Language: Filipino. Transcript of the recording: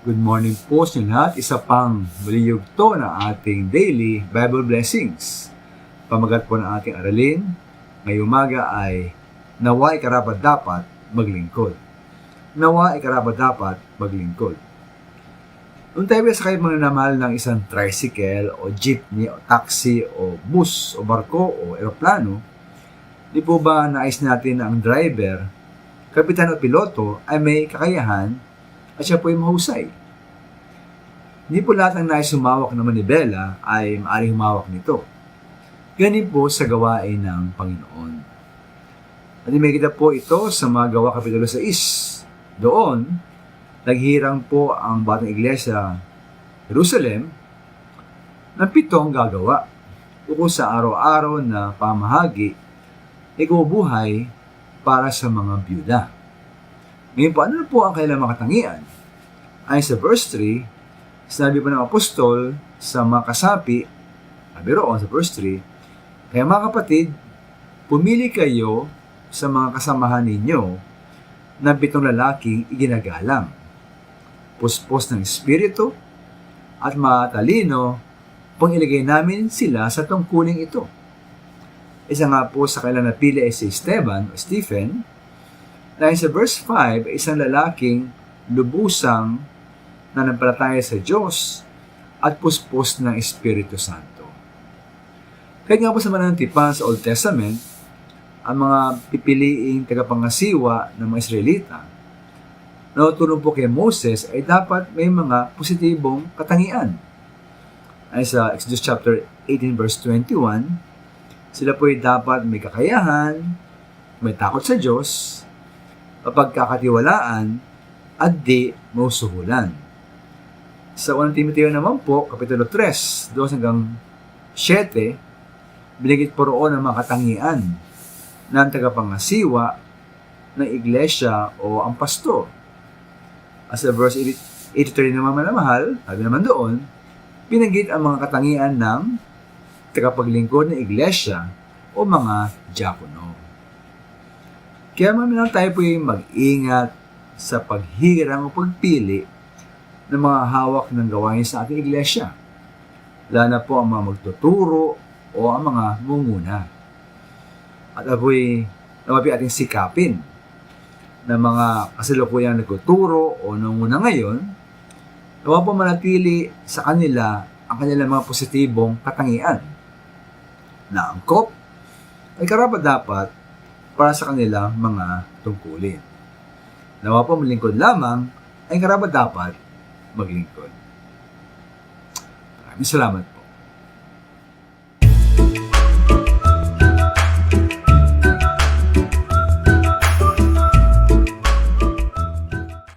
Good morning po sa lahat. Isa pang muli yugto ng ating daily Bible blessings. Pamagat po ng ating aralin ngayong umaga ay nawa ikarapat-dapat maglingkod. Nawa ikarapat-dapat maglingkod. Nung tayo sakay mananamahal ng isang tricycle o jeepney o taxi o bus o barko o eroplano, di po ba nais natin na ang driver, kapitan o piloto ay may kakayahan at siya po ay mahusay? Hindi po lahat ng nais humawak ng manibela ay maaaring humawak nito. Ganun po sa gawain ng Panginoon. At may kita po ito sa mga gawa kapitulo 6. Doon, naghirang po ang batang iglesia Jerusalem ng 7 gagawa ukol sa araw-araw na pamahagi ikubuhay para sa mga byuda. Ngayon po, ano po ang kailang makatangian? Ayon sa verse 3, sinabi po ng apostol sa mga kasapi, sabi roon sa verse 3, kaya mga kapatid, pumili kayo sa mga kasamahan ninyo ng 7 lalaking iginagalang, puspos ng espiritu at matalino, pang ilagay namin sila sa tungkuling ito. Isa nga po sa kailan napili ay si Stephen, dahil sa verse 5, isang lalaking lubusang nanampalataya sa Diyos at puspos ng Espiritu Santo. Kaya nga po sa manantipan sa Old Testament, ang mga pipiliing tagapangasiwa ng mga Israelita na tutulong po kay Moses ay dapat may mga positibong katangian. Ay sa Exodus chapter 18 verse 21, sila po ay dapat may kakayahan, may takot sa Diyos, mapagkakatiwalaan, at di mausuhulan. Sa 1 Timoteo naman po, Kapitulo 3, 2 hanggang 7, binigit po roon ang mga katangian ng tagapangasiwa ng iglesia o ang pastor. As sa verse 83 naman manamahal, sabi naman doon, binanggit ang mga katangian ng tagapaglingkod ng iglesia o mga diakono. Kaya maminang tayo po yung mag-ingat sa paghirang o pagpili ng mga hawak ng gawain sa ating iglesia. Lalo na po ang mga magtuturo o ang mga munguna. At ako'y nawapi ating sikapin ng mga kasalukuyang nagtuturo o nanguna ngayon, nawa po manatili sa kanila ang kanilang mga positibong katangian na angkop ay karapat-dapat para sa kanilang mga tungkulin. Nawa po maglingkod lamang ay karapat-dapat maglingkod. Maraming salamat po.